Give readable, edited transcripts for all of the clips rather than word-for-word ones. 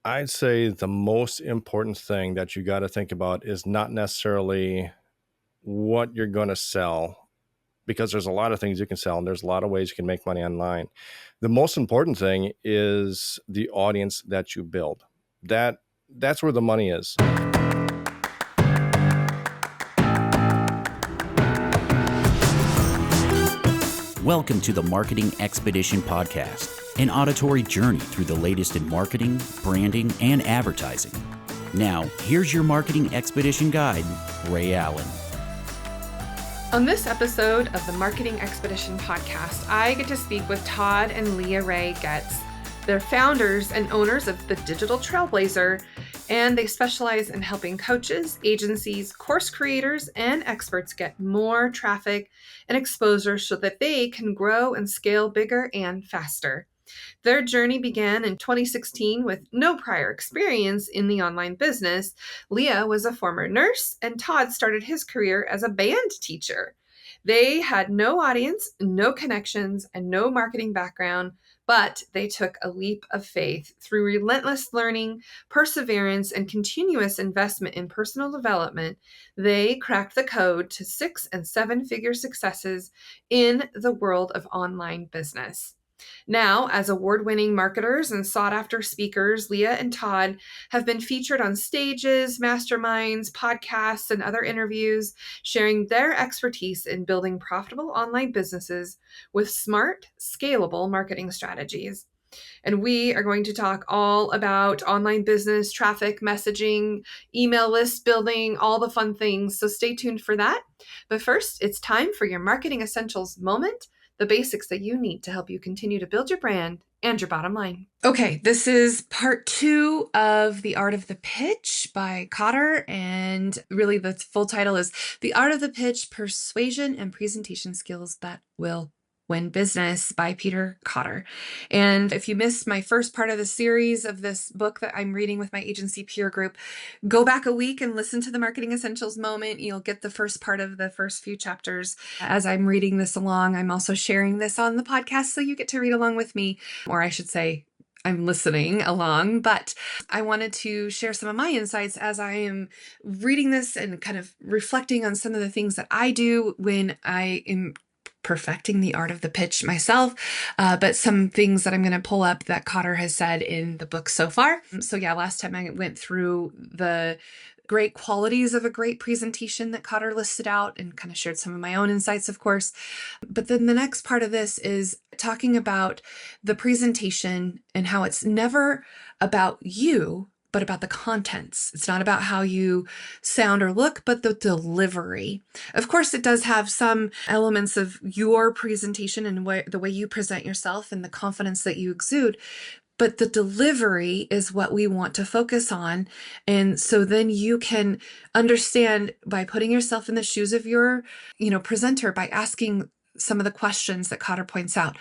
I'd say the most important thing that you got to think about is not necessarily what you're going to sell, because there's a lot of things you can sell and there's a lot of ways you can make money online. The most important thing is the audience that you build. That's where the money is. Welcome to the Marketing Expedition Podcast, an auditory journey through the latest in marketing, branding, and advertising. Now, here's your Marketing Expedition guide, Ray Allen. On this episode of the Marketing Expedition Podcast, I get to speak with Todd and Leah Getts. They're founders and owners of the digital Trailblazer, and they specialize in helping coaches, agencies, course creators, and experts get more traffic and exposure so that they can grow and scale bigger and faster. Their journey began in 2016 with no prior experience in the online business. Leah was a former nurse, and Todd started his career as a band teacher. They had no audience, no connections, and no marketing background, but they took a leap of faith through relentless learning, perseverance, and continuous investment in personal development. They cracked the code to 6- and 7-figure successes in the world of online business. Now, as award-winning marketers and sought-after speakers, Leah and Todd have been featured on stages, masterminds, podcasts, and other interviews, sharing their expertise in building profitable online businesses with smart, scalable marketing strategies. And we are going to talk all about online business, traffic, messaging, email list building, all the fun things. So stay tuned for that. But first, it's time for your Marketing Essentials moment, the basics that you need to help you continue to build your brand and your bottom line. Okay, this is part 2 of The Art of the Pitch by Cotter. And really the full title is The Art of the Pitch, Persuasion and Presentation Skills That Will Win Business by Peter Cotter. And if you missed my first part of the series of this book that I'm reading with my agency peer group, go back a week and listen to the Marketing Essentials moment. You'll get the first part of the first few chapters. As I'm reading this along, I'm also sharing this on the podcast, so you get to read along with me, or I should say, I'm listening along, but I wanted to share some of my insights as I am reading this and kind of reflecting on some of the things that I do when I am perfecting the art of the pitch myself, but some things that I'm going to pull up that Cotter has said in the book so far. So yeah, last time I went through the great qualities of a great presentation that Cotter listed out and kind of shared some of my own insights, of course. But then the next part of this is talking about the presentation and how it's never about you, but about the contents. It's not about how you sound or look, but the delivery. Of course, it does have some elements of your presentation and the way you present yourself and the confidence that you exude, but the delivery is what we want to focus on. And so then you can understand by putting yourself in the shoes of your, presenter, by asking some of the questions that Cotter points out.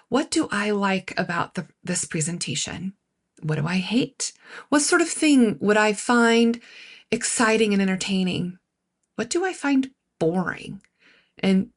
What do I like about this presentation? What do I hate? What sort of thing would I find exciting and entertaining? What do I find boring? And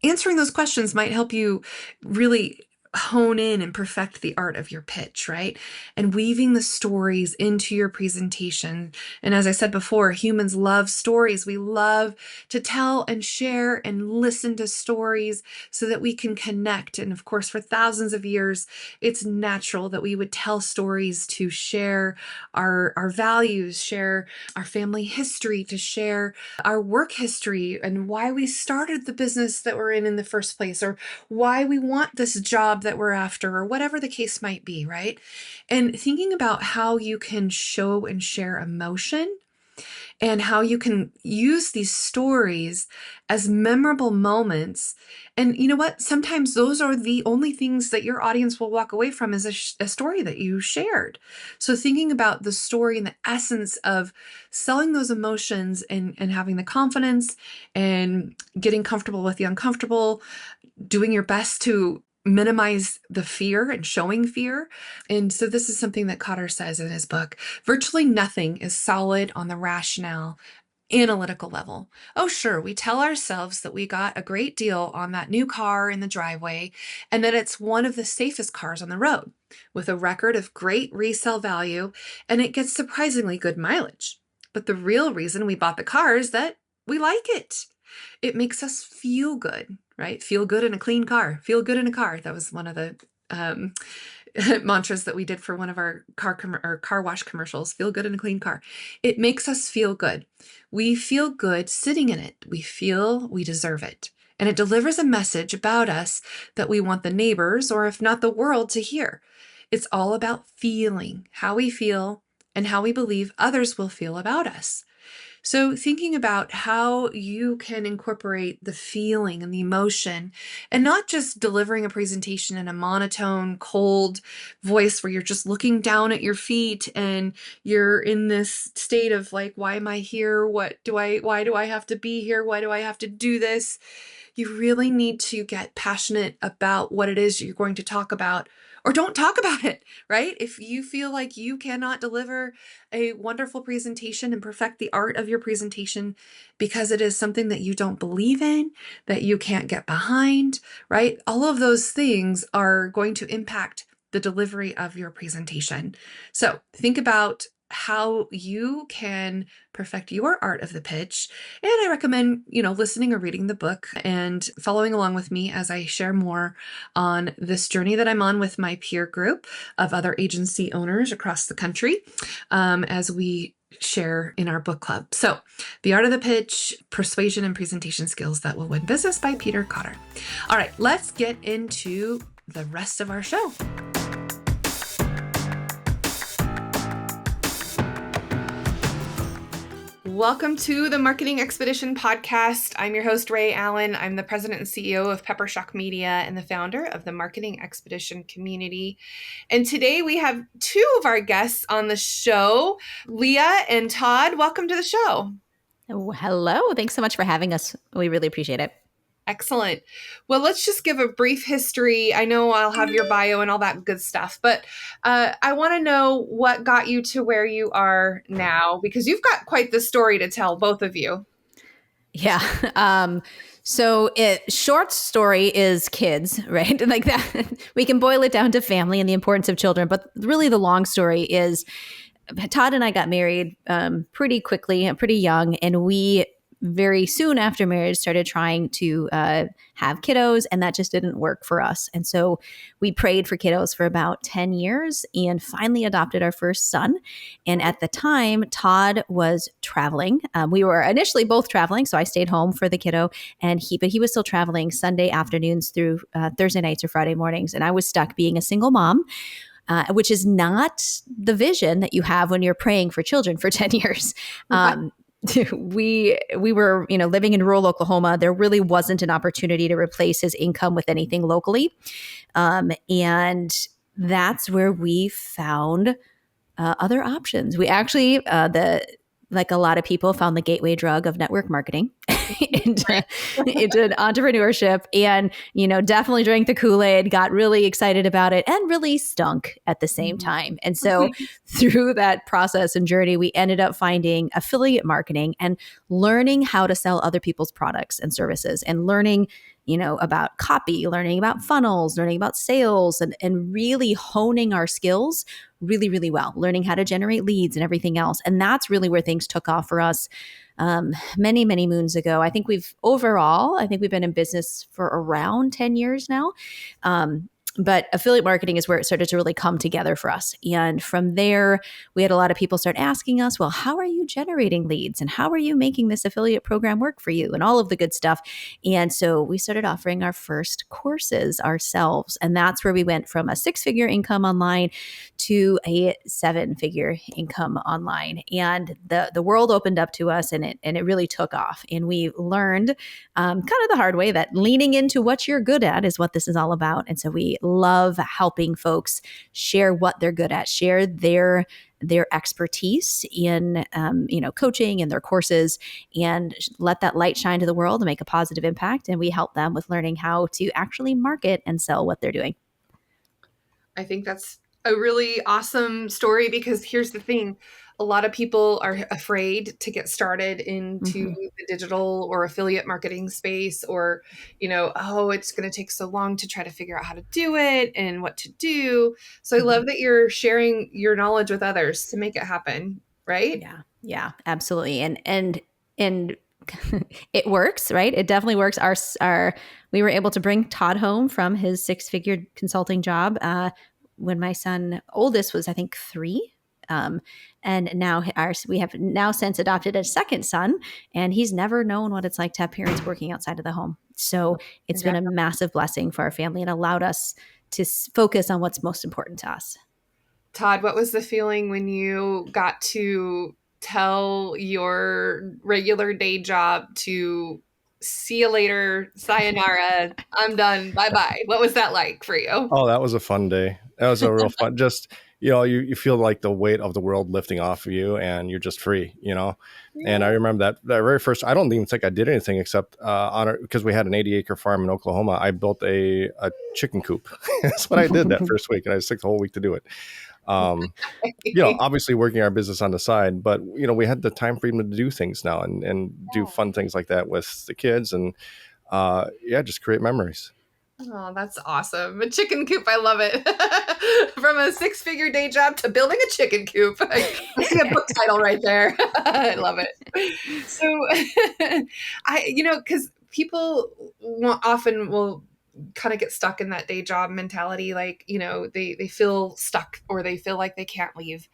answering those questions might help you really hone in and perfect the art of your pitch, right? And weaving the stories into your presentation. And as I said before, humans love stories. We love to tell and share and listen to stories so that we can connect. And of course, for thousands of years, it's natural that we would tell stories to share our values, share our family history, to share our work history and why we started the business that we're in the first place, or why we want this job that we're after, or whatever the case might be, right? And thinking about how you can show and share emotion and how you can use these stories as memorable moments. And you know what? Sometimes those are the only things that your audience will walk away from, is a story that you shared. So thinking about the story and the essence of selling those emotions and having the confidence and getting comfortable with the uncomfortable, doing your best to minimize the fear and showing fear. And so this is something that Cotter says in his book: virtually nothing is solid on the rationale analytical level. Oh, sure, we tell ourselves that we got a great deal on that new car in the driveway and that it's one of the safest cars on the road with a record of great resale value, and it gets surprisingly good mileage. But the real reason we bought the car is that we like it. It makes us feel good, right? Feel good in a clean car. Feel good in a car. That was one of the mantras that we did for one of our car wash commercials. Feel good in a clean car. It makes us feel good. We feel good sitting in it. We feel we deserve it. And it delivers a message about us that we want the neighbors, or if not the world, to hear. It's all about feeling, how we feel and how we believe others will feel about us. So thinking about how you can incorporate the feeling and the emotion, and not just delivering a presentation in a monotone, cold voice where you're just looking down at your feet and you're in this state of like, why am I here? Why do I have to be here? Why do I have to do this? You really need to get passionate about what it is you're going to talk about, or don't talk about it, right? If you feel like you cannot deliver a wonderful presentation and perfect the art of your presentation because it is something that you don't believe in, that you can't get behind, right? All of those things are going to impact the delivery of your presentation. So think about how you can perfect your art of the pitch. And I recommend, listening or reading the book and following along with me as I share more on this journey that I'm on with my peer group of other agency owners across the country, as we share in our book club. So The Art of the Pitch, Persuasion and Presentation Skills That Will Win Business by Peter Cotter. All right, let's get into the rest of our show. Welcome to the Marketing Expedition podcast. I'm your host, Ray Allen. I'm the president and CEO of Peppershock Media and the founder of the Marketing Expedition community. And today we have two of our guests on the show, Leah and Todd. Welcome to the show. Oh, hello. Thanks so much for having us. We really appreciate it. Excellent. Well, let's just give a brief history. I know I'll have your bio and all that good stuff, but I want to know what got you to where you are now, because you've got quite the story to tell, both of you. Yeah. Short story is kids, right? Like that. We can boil it down to family and the importance of children, but really the long story is Todd and I got married pretty quickly and pretty young, and we very soon after marriage started trying to have kiddos, and that just didn't work for us. And so we prayed for kiddos for about 10 years and finally adopted our first son. And at the time, Todd was traveling. We were initially both traveling, so I stayed home for the kiddo, but he was still traveling Sunday afternoons through Thursday nights or Friday mornings. And I was stuck being a single mom. Which is not the vision that you have when you're praying for children for 10 years. We were, living in rural Oklahoma. There really wasn't an opportunity to replace his income with anything locally. And that's where we found other options. We actually, like a lot of people, found the gateway drug of network marketing into entrepreneurship, and, definitely drank the Kool-Aid, got really excited about it, and really stunk at the same time. And so through that process and journey, we ended up finding affiliate marketing and learning how to sell other people's products and services, and learning about copy, learning about funnels, learning about sales, and really honing our skills really, really well, learning how to generate leads and everything else. And that's really where things took off for us many, many moons ago. I think we've been in business for around 10 years now. But affiliate marketing is where it started to really come together for us. And from there, we had a lot of people start asking us, well, how are you generating leads? And how are you making this affiliate program work for you? And all of the good stuff. And so we started offering our first courses ourselves. And that's where we went from a 6-figure income online to a 7-figure income online. And the world opened up to us, and it really took off. And we learned kind of the hard way that leaning into what you're good at is what this is all about. And so we love helping folks share what they're good at, share their expertise in coaching and their courses, and let that light shine to the world and make a positive impact. And we help them with learning how to actually market and sell what they're doing. I think that's a really awesome story, because here's the thing. A lot of people are afraid to get started into Hmm. the digital or affiliate marketing space, or, oh, it's going to take so long to try to figure out how to do it and what to do. So I love that you're sharing your knowledge with others to make it happen, right? Yeah, yeah, absolutely. And it works, right? It definitely works. Our we were able to bring Todd home from his six-figure consulting job when my son oldest was, I think, 3. Um, and now we have now since adopted a second son, and he's never known what it's like to have parents working outside of the home. So it's been a massive blessing for our family and allowed us to focus on what's most important to us. Todd, what was the feeling when you got to tell your regular day job to see you later, sayonara, I'm done, bye bye? What was that like for you? Oh, that was a fun day. That was a real fun. Just, you feel like the weight of the world lifting off of you, and you're just free. And I Yeah. remember that very first, I don't even think I did anything except because we had an 80-acre farm in Oklahoma. I built a chicken coop. That's what I did that first week. And I took the whole week to do it. Um, obviously working our business on the side, but, we had the time freedom to do things now and do fun things like that with the kids and, just create memories. Oh, that's awesome. A chicken coop. I love it. From a six-figure day job to building a chicken coop. I see a book title right there. I love it. So, because people often will kind of get stuck in that day job mentality. Like, they feel stuck, or they feel like they can't leave.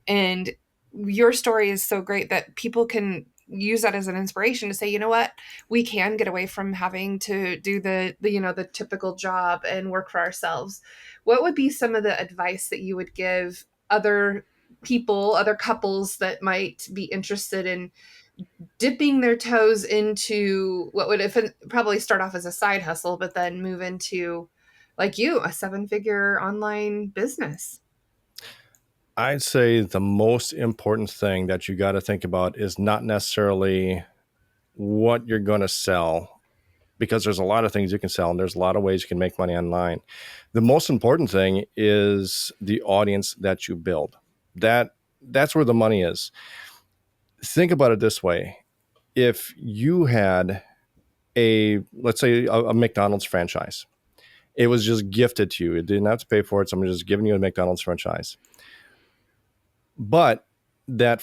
And your story is so great that people can use that as an inspiration to say, you know what, we can get away from having to do the typical job and work for ourselves. What would be some of the advice that you would give other people, other couples that might be interested in dipping their toes into what would probably start off as a side hustle, but then move into, like you, a 7-figure online business? I'd say the most important thing that you got to think about is not necessarily what you're going to sell, because there's a lot of things you can sell and there's a lot of ways you can make money online. The most important thing is the audience that you build. That's where the money is. Think about it this way. If you had let's say a McDonald's franchise, it was just gifted to you. It didn't have to pay for it. Someone just giving you a McDonald's franchise. But that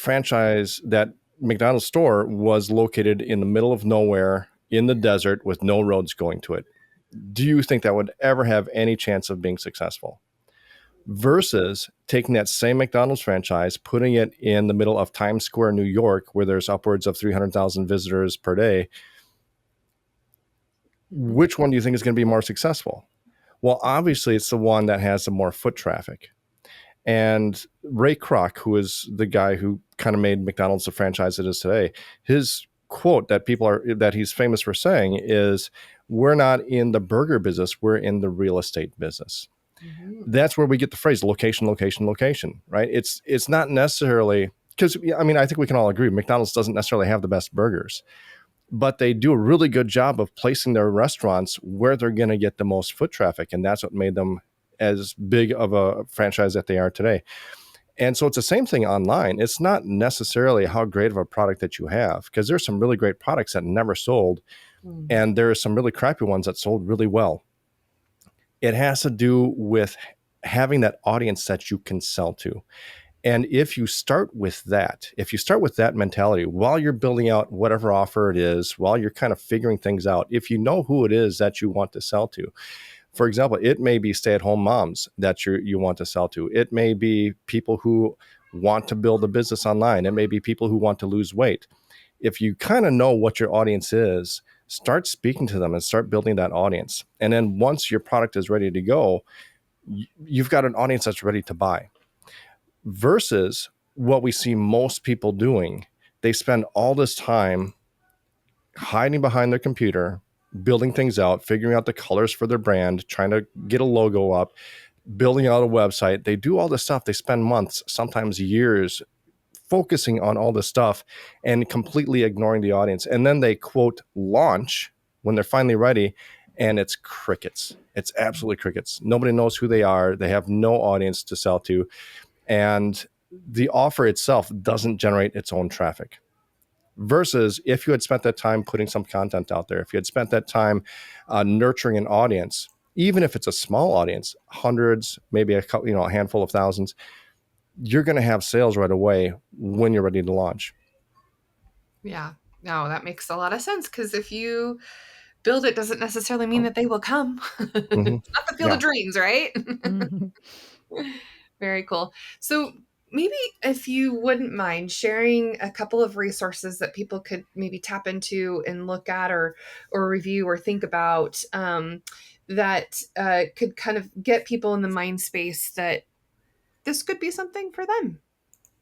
McDonald's store was located in the middle of nowhere in the desert with no roads going to it. Do you think that would ever have any chance of being successful? Versus taking that same McDonald's franchise, putting it in the middle of Times Square, New York, where there's upwards of 300,000 visitors per day. Which one do you think is going to be more successful? Well, obviously, it's the one that has the more foot traffic. And Ray Kroc, who is the guy who kind of made McDonald's the franchise it is today, his quote that he's famous for saying is, "We're not in the burger business, we're in the real estate business." Mhm. That's where we get the phrase location, location, location, right? It's not necessarily, because I think we can all agree McDonald's doesn't necessarily have the best burgers, but they do a really good job of placing their restaurants where they're going to get the most foot traffic. And that's what made them as big of a franchise that they are today. And so it's the same thing online. It's not necessarily how great of a product that you have, because there's some really great products that never sold, Mm. and there are some really crappy ones that sold really well. It has to do with having that audience that you can sell to. And if you start with that mentality while you're building out whatever offer it is, while you're kind of figuring things out, if you know who it is that you want to sell to, for example, it may be stay-at-home moms that you want to sell to. It may be people who want to build a business online. It may be people who want to lose weight. If you kind of know what your audience is, start speaking to them and start building that audience. And then once your product is ready to go, you've got an audience that's ready to buy. Versus what we see most people doing, they spend all this time hiding behind their computer, building things out, figuring out the colors for their brand, trying to get a logo up, building out a website. They do all this stuff. They spend months, sometimes years, focusing on all this stuff and completely ignoring the audience. And then they quote launch when they're finally ready, and it's crickets. It's absolutely crickets. Nobody knows who they are. They have no audience to sell to. And the offer itself doesn't generate its own traffic. Versus if you had spent that time putting some content out there, if you had spent that time nurturing an audience, even if it's a small audience, hundreds, maybe a couple, a handful of thousands, you're going to have sales right away when you're ready to launch. Yeah, no, that makes a lot of sense, because if you build it doesn't necessarily mean that they will come. Mm-hmm. It's not the field Yeah. of dreams, right? Mhm. Very cool. So maybe if you wouldn't mind sharing a couple of resources that people could maybe tap into and look at, or review or think about, that could kind of get people in the mind space that this could be something for them.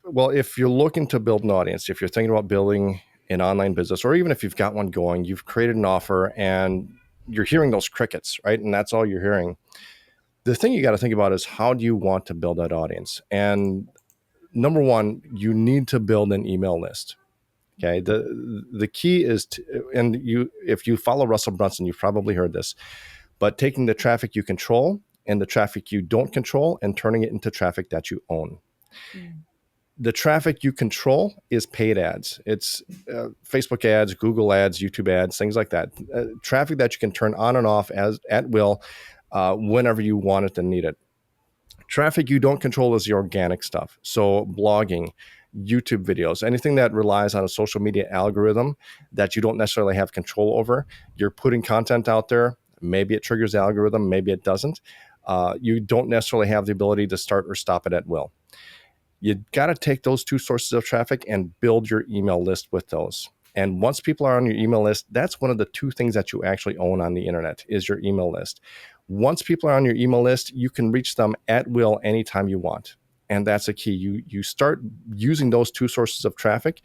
Well, if you're looking to build an audience, if you're thinking about building an online business, or even if you've got one going, you've created an offer and you're hearing those crickets, right? And that's all you're hearing. The thing you got to think about is, how do you want to build that audience? And number one, you need to build an email list. Okay. The key is and if you follow Russell Brunson, you've probably heard this, but taking the traffic you control and the traffic you don't control and turning it into traffic that you own. The traffic you control is paid ads. It's Facebook ads, Google ads, YouTube ads, things like that. Traffic that you can turn on and off at will whenever you want it and need it. Traffic you don't control is the organic stuff. So blogging, YouTube videos, anything that relies on a social media algorithm that you don't necessarily have control over. You're putting content out there. Maybe it triggers the algorithm, maybe it doesn't. You don't necessarily have the ability to start or stop it at will. You got to take those two sources of traffic and build your email list with those. And once people are on your email list, that's one of the two things that you actually own on the internet is your email list. Once people are on your email list, you can reach them at will anytime you want. And that's a key. You start using those two sources of traffic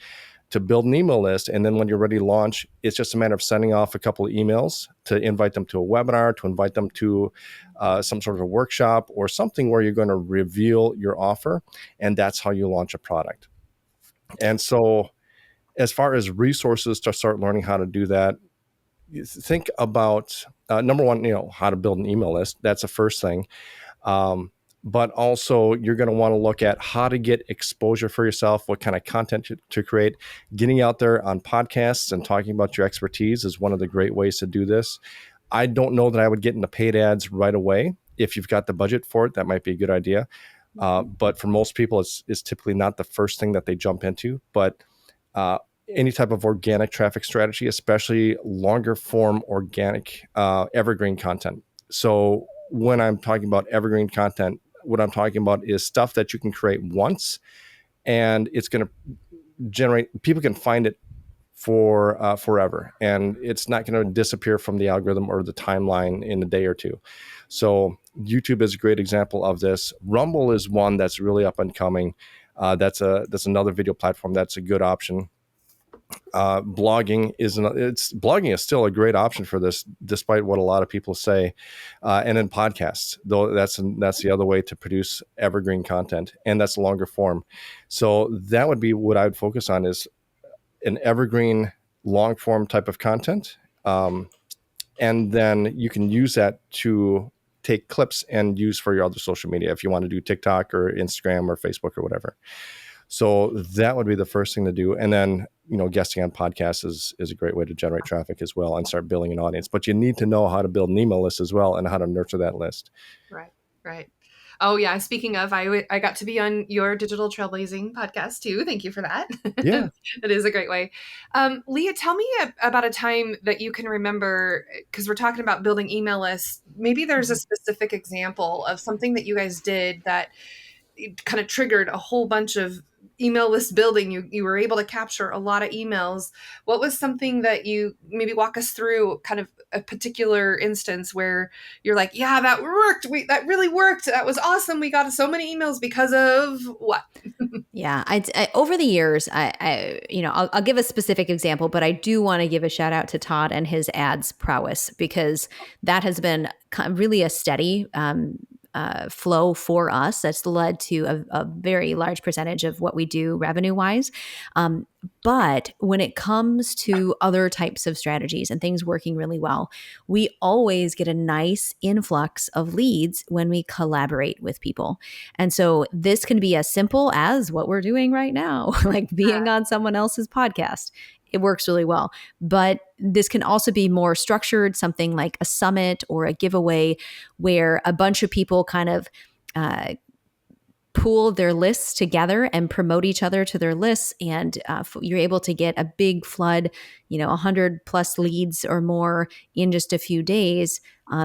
to build an email list. And then when you're ready to launch, it's just a matter of sending off a couple of emails to invite them to a webinar, to invite them to some sort of a workshop or something where you're going to reveal your offer. And that's how you launch a product. And so as far as resources to start learning how to do that, think about number one, how to build an email list. That's the first thing. But also you're going to want to look at how to get exposure for yourself, what kind of content to create. Getting out there on podcasts and talking about your expertise is one of the great ways to do this. I don't know that I would get into paid ads right away. If you've got the budget for it, that might be a good idea. But for most people, it's typically not the first thing that they jump into. But any type of organic traffic strategy, especially longer form organic evergreen content. So when I'm talking about evergreen content, what I'm talking about is stuff that you can create once and it's going to generate, people can find it for forever. And it's not going to disappear from the algorithm or the timeline in a day or two. So YouTube is a great example of this. Rumble is one that's really up and coming. That's another video platform that's a good option. Blogging is still a great option for this, despite what a lot of people say. And then podcasts, though, that's the other way to produce evergreen content, and that's longer form. So that would be what I would focus on, is an evergreen long form type of content. And then you can use that to take clips and use for your other social media if you want to do TikTok or Instagram or Facebook or whatever. So that would be the first thing to do. And then, guesting on podcasts is a great way to generate traffic as well and start building an audience. But you need to know how to build an email list as well and how to nurture that list. Right. Oh yeah. Speaking of, I got to be on your Digital Trailblazing podcast too. Thank you for that. Yeah. It is a great way. Leah, tell me about a time that you can remember, because we're talking about building email lists. Maybe there's a specific example of something that you guys did that kind of triggered a whole bunch of email list building. You were able to capture a lot of emails. What was something that you maybe walk us through, kind of a particular instance where you're like, yeah, that worked. That really worked. That was awesome. We got so many emails because of what? Yeah, I over the years, I'll give a specific example, but I do want to give a shout out to Todd and his ads prowess, because that has been really a steady flow for us. That's led to a very large percentage of what we do revenue wise. But But when it comes to other types of strategies and things working really well, we always get a nice influx of leads when we collaborate with people. And so this can be as simple as what we're doing right now, like being on someone else's podcast. It works really well. But this can also be more structured, something like a summit or a giveaway where a bunch of people kind of pool their lists together and promote each other to their lists. And you're able to get a big flood, 100 plus leads or more in just a few days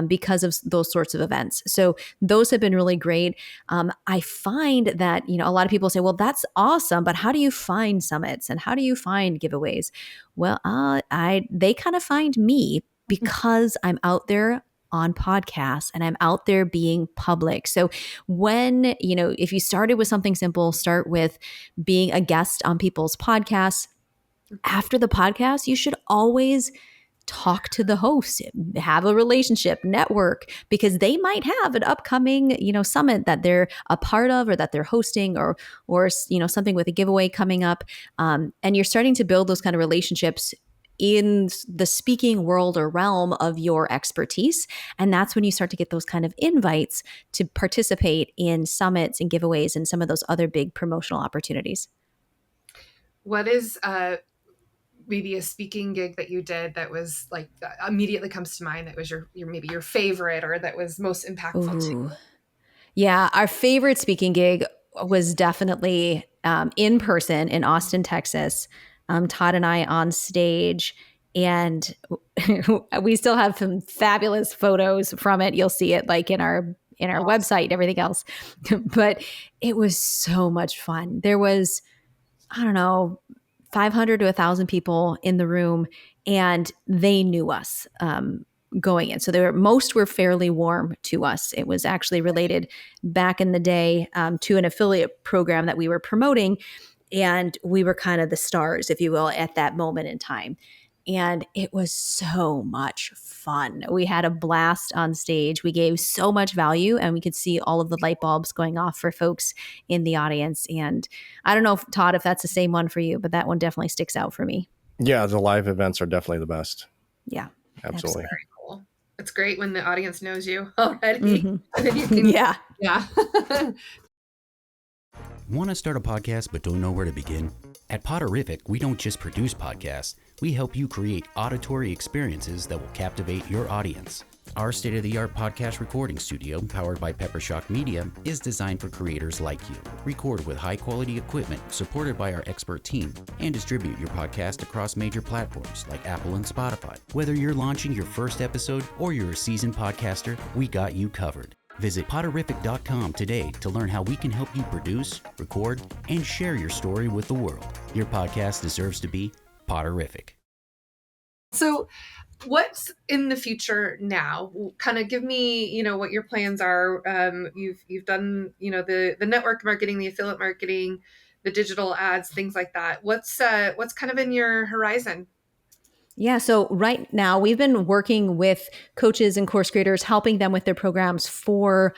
because of those sorts of events. So those have been really great. I find that, a lot of people say, well, that's awesome, but how do you find summits and how do you find giveaways? Well, they kind of find me because I'm out there on podcasts and I'm out there being public. So when, if you started with something simple, start with being a guest on people's podcasts. After the podcast, you should always talk to the host, have a relationship, network, because they might have an upcoming, summit that they're a part of or that they're hosting or something with a giveaway coming up. And you're starting to build those kind of relationships in the speaking world or realm of your expertise. And that's when you start to get those kind of invites to participate in summits and giveaways and some of those other big promotional opportunities. What is maybe a speaking gig that you did that was like immediately comes to mind that was your maybe your favorite or that was most impactful to you? Yeah, our favorite speaking gig was definitely in person in Austin, Texas. Todd and I on stage, and we still have some fabulous photos from it. You'll see it like in our website and everything else. But it was so much fun. There was, I don't know, 500 to 1,000 people in the room, and they knew us going in. So most were fairly warm to us. It was actually related back in the day to an affiliate program that we were promoting. And we were kind of the stars, if you will, at that moment in time. And it was so much fun. We had a blast on stage. We gave so much value, and we could see all of the light bulbs going off for folks in the audience. And I don't know, Todd, if that's the same one for you, but that one definitely sticks out for me. Yeah, the live events are definitely the best. Yeah, absolutely. Very cool. It's great when the audience knows you already. Mm-hmm. Yeah. Want to start a podcast but don't know where to begin? At Poderific, we don't just produce podcasts, we help you create auditory experiences that will captivate your audience. Our state-of-the-art podcast recording studio, powered by Peppershock Media, is designed for creators like you. Record with high-quality equipment supported by our expert team and distribute your podcast across major platforms like Apple and Spotify. Whether you're launching your first episode or you're a seasoned podcaster, we got you covered. Visit Poderific.com today to learn how we can help you produce, record, and share your story with the world. Your podcast deserves to be Poderific. So what's in the future now? Kind of give me, what your plans are. You've done, the network marketing, the affiliate marketing, the digital ads, things like that. What's kind of in your horizon? Yeah. So right now we've been working with coaches and course creators, helping them with their programs for,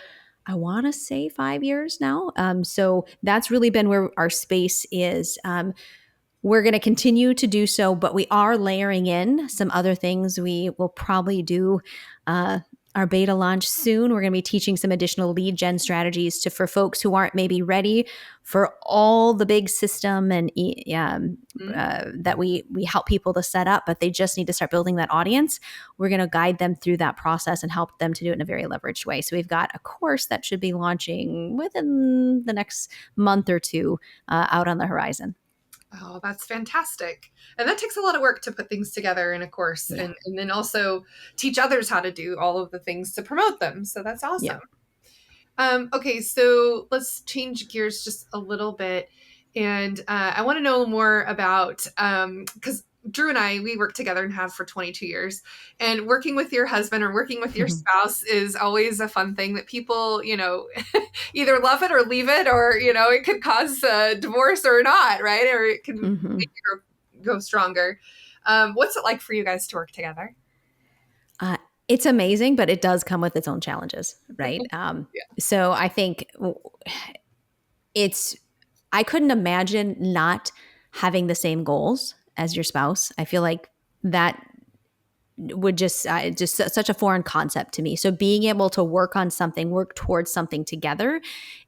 I want to say 5 years now. So that's really been where our space is. We're going to continue to do so, but we are layering in some other things. We will probably do our beta launch soon. We're going to be teaching some additional lead gen strategies for folks who aren't maybe ready for all the big system and that we help people to set up, but they just need to start building that audience. We're going to guide them through that process and help them to do it in a very leveraged way. So we've got a course that should be launching within the next month or two out on the horizon. Oh, that's fantastic. And that takes a lot of work to put things together in a course and then also teach others how to do all of the things to promote them. So that's awesome. Yeah. Okay, so let's change gears just a little bit. And I want to know more about, because Drew and I, we work together and have for 22 years. And working with your husband or working with your spouse is always a fun thing that people, either love it or leave it, or, it could cause a divorce or not, right? Or it can make you go stronger. What's it like for you guys to work together? It's amazing, but it does come with its own challenges, right? So I think I couldn't imagine not having the same goals as your spouse. I feel like that would just such a foreign concept to me. So being able to work on something, work towards something together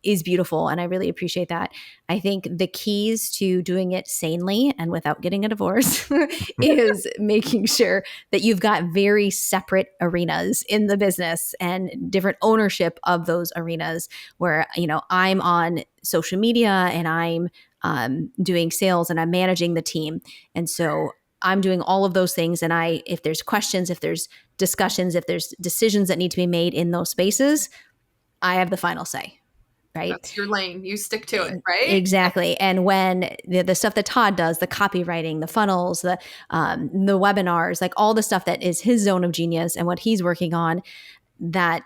is beautiful. And I really appreciate that. I think the keys to doing it sanely and without getting a divorce is making sure that you've got very separate arenas in the business and different ownership of those arenas where, I'm on social media and I'm doing sales and I'm managing the team. And so I'm doing all of those things. And if there's questions, if there's discussions, if there's decisions that need to be made in those spaces, I have the final say, right? That's your lane. You stick to it, right? Exactly. And when the stuff that Todd does, the copywriting, the funnels, the webinars, like all the stuff that is his zone of genius and what he's working on, that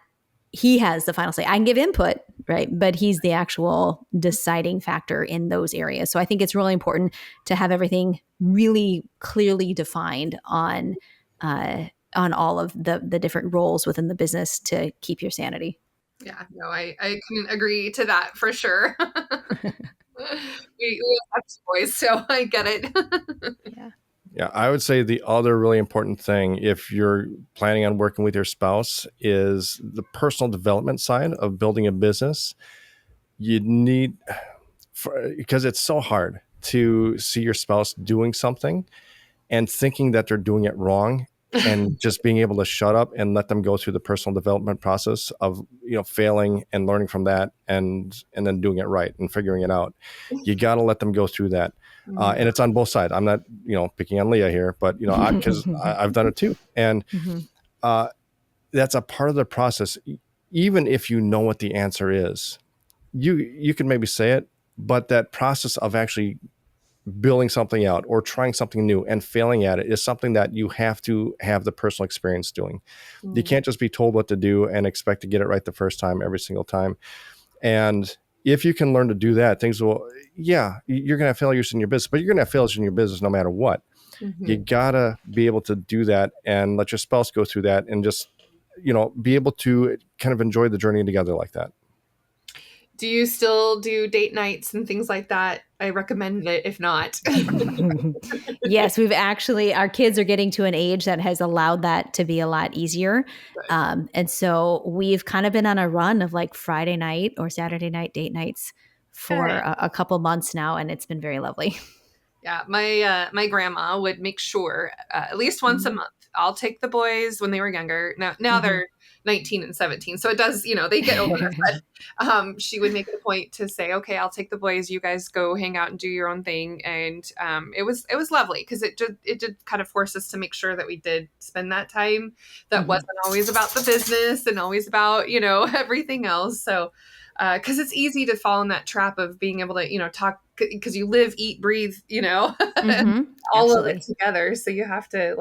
he has the final say. I can give input, right? But he's the actual deciding factor in those areas. So I think it's really important to have everything really clearly defined on all of the different roles within the business to keep your sanity. Yeah, no, I can agree to that for sure. we have two boys, so I get it. Yeah. Yeah, I would say the other really important thing, if you're planning on working with your spouse, is the personal development side of building a business. You need, because it's so hard to see your spouse doing something and thinking that they're doing it wrong, and just being able to shut up and let them go through the personal development process of, failing and learning from that, and then doing it right and figuring it out. You got to let them go through that. And it's on both sides. I'm not, picking on Leah here, but, because I've done it too. And that's a part of the process. Even if you know what the answer is, you can maybe say it, but that process of actually building something out or trying something new and failing at it is something that you have to have the personal experience doing. You can't just be told what to do and expect to get it right the first time, every single time. And if you can learn to do that, things will, you're going to have failures in your business, but you're going to have failures in your business no matter what. You got to be able to do that and let your spouse go through that and just, be able to kind of enjoy the journey together like that. Do you still do date nights and things like that? I recommend it if not. Yes, our kids are getting to an age that has allowed that to be a lot easier. And so we've kind of been on a run of like Friday night or Saturday night date nights for a couple months now. And it's been very lovely. Yeah, my grandma would make sure at least once a month. I'll take the boys when they were younger. Now they're 19 and 17, so it does, they get older. But she would make it a point to say, "Okay, I'll take the boys. You guys go hang out and do your own thing." And it was lovely because it did kind of force us to make sure that we did spend that time. That wasn't always about the business and always about everything else. So. Because it's easy to fall in that trap of being able to, talk because you live, eat, breathe, all of it together. So you have to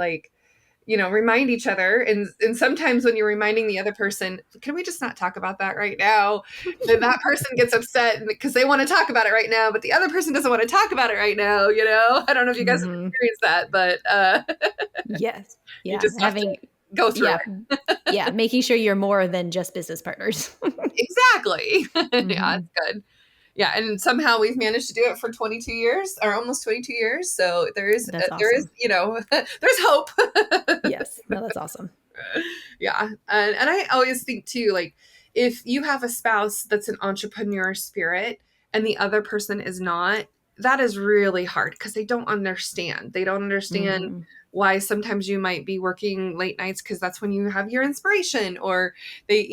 remind each other. And sometimes when you're reminding the other person, can we just not talk about that right now? Then that person gets upset because they want to talk about it right now, but the other person doesn't want to talk about it right now. I don't know if you guys have experienced that, but yes. Yeah. You just have to go through it. Yeah. Making sure you're more than just business partners. Exactly. Yeah, it's good. Yeah. And somehow we've managed to do it for 22 years or almost 22 years. So there is, there's hope. Yes. No, that's awesome. Yeah. And I always think too, like if you have a spouse that's an entrepreneur spirit and the other person is not, that is really hard because they don't understand. They don't understand why sometimes you might be working late nights because that's when you have your inspiration, or they,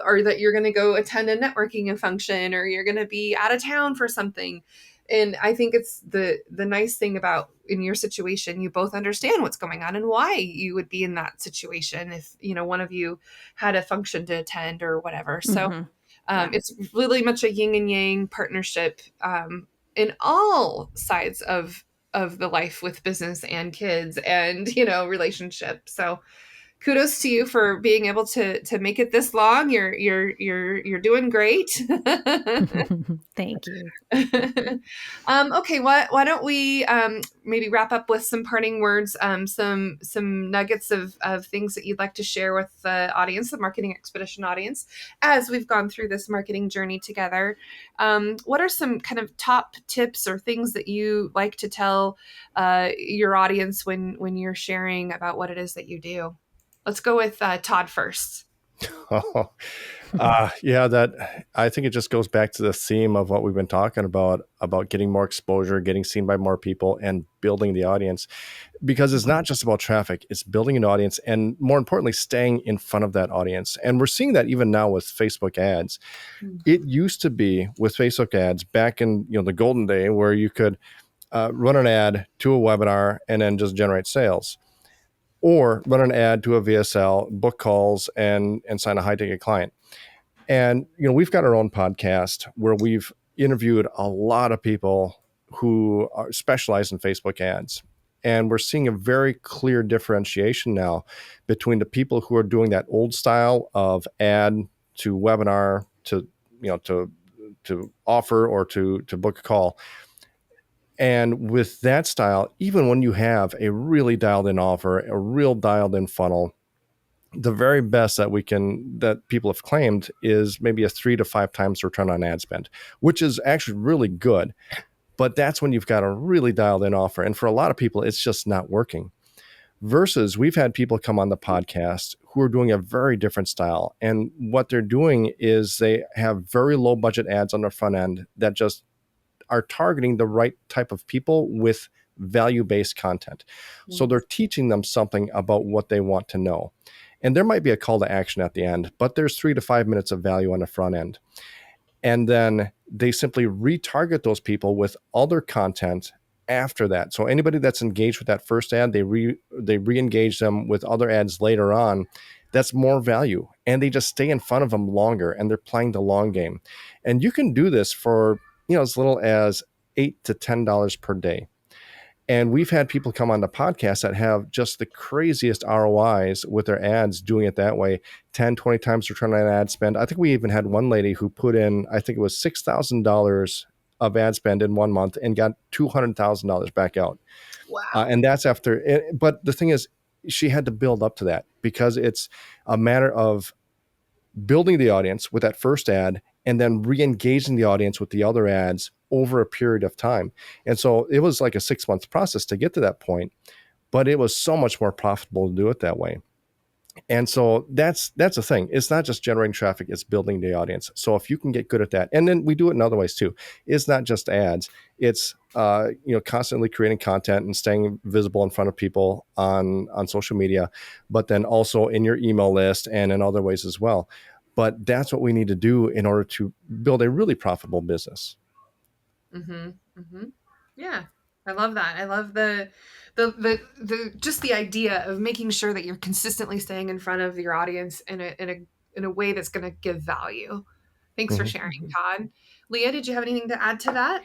or that you're going to go attend a networking function, or you're going to be out of town for something. And I think it's the nice thing about in your situation, you both understand what's going on and why you would be in that situation if, one of you had a function to attend or whatever. So it's really much a yin and yang partnership in all sides of the life with business and kids and, relationship. So, kudos to you for being able to make it this long. You're doing great. Thank you. Okay, why don't we maybe wrap up with some parting words, some nuggets of things that you'd like to share with the audience, the Marketing Expedition audience, as we've gone through this marketing journey together. What are some kind of top tips or things that you like to tell your audience when you're sharing about what it is that you do? Let's go with Todd first. Yeah, that I think it just goes back to the theme of what we've been talking about getting more exposure, getting seen by more people, and building the audience. Because it's not just about traffic, it's building an audience, and more importantly, staying in front of that audience. And we're seeing that even now with Facebook ads. It used to be with Facebook ads back in the golden day where you could run an ad to a webinar and then just generate sales, or run an ad to a VSL, book calls, and sign a high ticket client. And we've got our own podcast where we've interviewed a lot of people who are specialized in Facebook ads. And we're seeing a very clear differentiation now between the people who are doing that old style of ad to webinar to to offer or to book a call. And with that style, even when you have a really dialed in offer, a real dialed in funnel, the very best that people have claimed is maybe a 3 to 5 times return on ad spend, which is actually really good. But that's when you've got a really dialed in offer. And for a lot of people, it's just not working. Versus we've had people come on the podcast who are doing a very different style. And what they're doing is they have very low budget ads on the front end that just are targeting the right type of people with value-based content. So they're teaching them something about what they want to know. And there might be a call to action at the end, but there's 3 to 5 minutes of value on the front end. And then they simply retarget those people with other content after that. So anybody that's engaged with that first ad, they re-engage them with other ads later on. That's more value. And they just stay in front of them longer, and they're playing the long game. And you can do this for as little as $8 to $10 per day. And we've had people come on the podcast that have just the craziest ROIs with their ads doing it that way, 10, 20 times return on ad spend. I think we even had one lady who put in, I think it was $6,000 of ad spend in 1 month and got $200,000 back out. Wow. And that's after, but the thing is, she had to build up to that because it's a matter of building the audience with that first ad and then re-engaging the audience with the other ads over a period of time. And so it was like a 6-month process to get to that point, but it was so much more profitable to do it that way. And so that's the thing. It's not just generating traffic, it's building the audience. So if you can get good at that, and then we do it in other ways too. It's not just ads. It's constantly creating content and staying visible in front of people on social media, but then also in your email list and in other ways as well. But that's what we need to do in order to build a really profitable business. Mm-hmm. Mm-hmm. Yeah, I love that. I love the just the idea of making sure that you're consistently staying in front of your audience in a way that's going to give value. Thanks for sharing, Todd. Leah, did you have anything to add to that?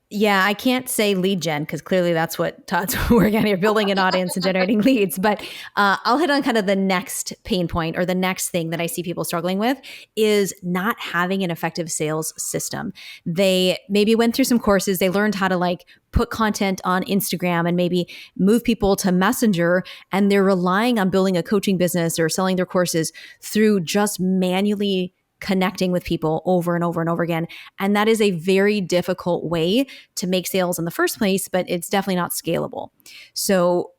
Yeah, I can't say lead gen because clearly that's what Todd's working on here, building an audience and generating leads. But I'll hit on kind of the next pain point or the next thing that I see people struggling with is not having an effective sales system. They maybe went through some courses. They learned how to put content on Instagram and maybe move people to Messenger, and they're relying on building a coaching business or selling their courses through just manually connecting with people over and over and over again. And that is a very difficult way to make sales in the first place, but it's definitely not scalable. So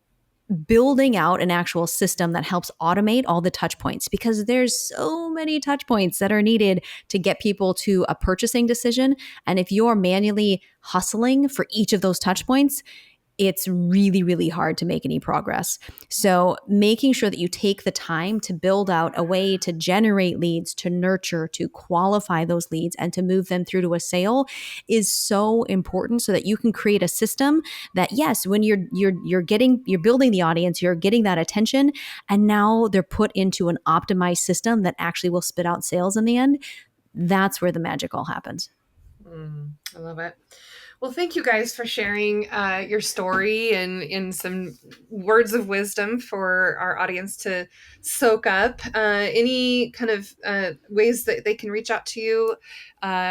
building out an actual system that helps automate all the touch points, because there's so many touch points that are needed to get people to a purchasing decision. And if you're manually hustling for each of those touch points, it's really, really hard to make any progress. So making sure that you take the time to build out a way to generate leads, to nurture, to qualify those leads, and to move them through to a sale is so important so that you can create a system that, yes, when you're building the audience, you're getting that attention, and now they're put into an optimized system that actually will spit out sales in the end. That's where the magic all happens. I love it. Well, thank you guys for sharing your story and some words of wisdom for our audience to soak up. Any kind of ways that they can reach out to you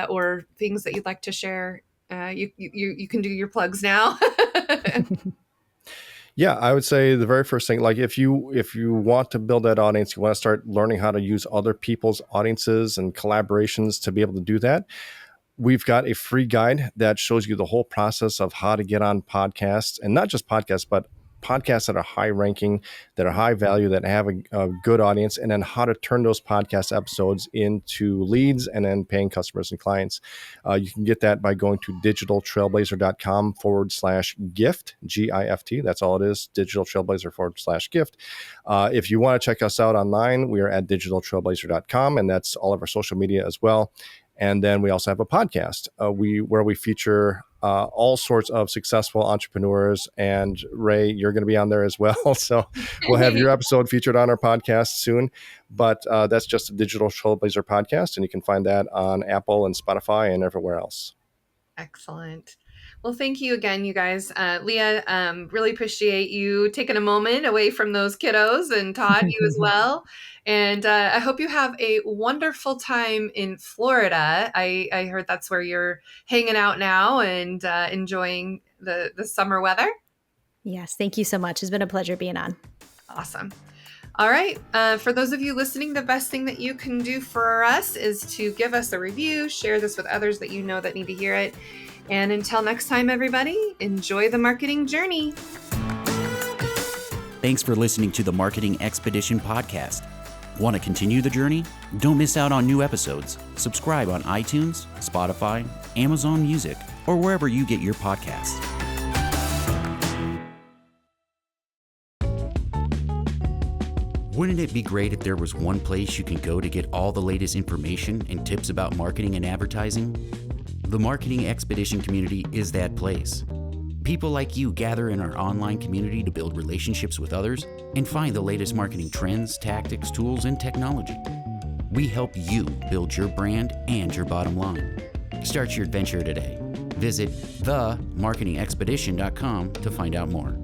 or things that you'd like to share? You can do your plugs now. Yeah, I would say the very first thing, like if you want to build that audience, you want to start learning how to use other people's audiences and collaborations to be able to do that. We've got a free guide that shows you the whole process of how to get on podcasts, and not just podcasts, but podcasts that are high ranking, that are high value, that have a good audience, and then how to turn those podcast episodes into leads and then paying customers and clients. You can get that by going to digitaltrailblazer.com/gift, GIFT. That's all it is, digitaltrailblazer/gift. If you want to check us out online, we are at digitaltrailblazer.com, and that's all of our social media as well. And then we also have a podcast where we feature all sorts of successful entrepreneurs. And Ray, you're going to be on there as well. So we'll have your episode featured on our podcast soon. But that's just a Digital Trailblazer podcast. And you can find that on Apple and Spotify and everywhere else. Excellent. Well, thank you again, you guys. Leah, really appreciate you taking a moment away from those kiddos, and Todd, you as well. And I hope you have a wonderful time in Florida. I heard that's where you're hanging out now and enjoying the summer weather. Yes, thank you so much. It's been a pleasure being on. Awesome. All right. For those of you listening, the best thing that you can do for us is to give us a review, share this with others that you know that need to hear it. And until next time, everybody, enjoy the marketing journey. Thanks for listening to the Marketing Expedition podcast. Want to continue the journey? Don't miss out on new episodes. Subscribe on iTunes, Spotify, Amazon Music, or wherever you get your podcasts. Wouldn't it be great if there was one place you can go to get all the latest information and tips about marketing and advertising? The Marketing Expedition community is that place. People like you gather in our online community to build relationships with others and find the latest marketing trends, tactics, tools, and technology. We help you build your brand and your bottom line. Start your adventure today. Visit themarketingexpedition.com to find out more.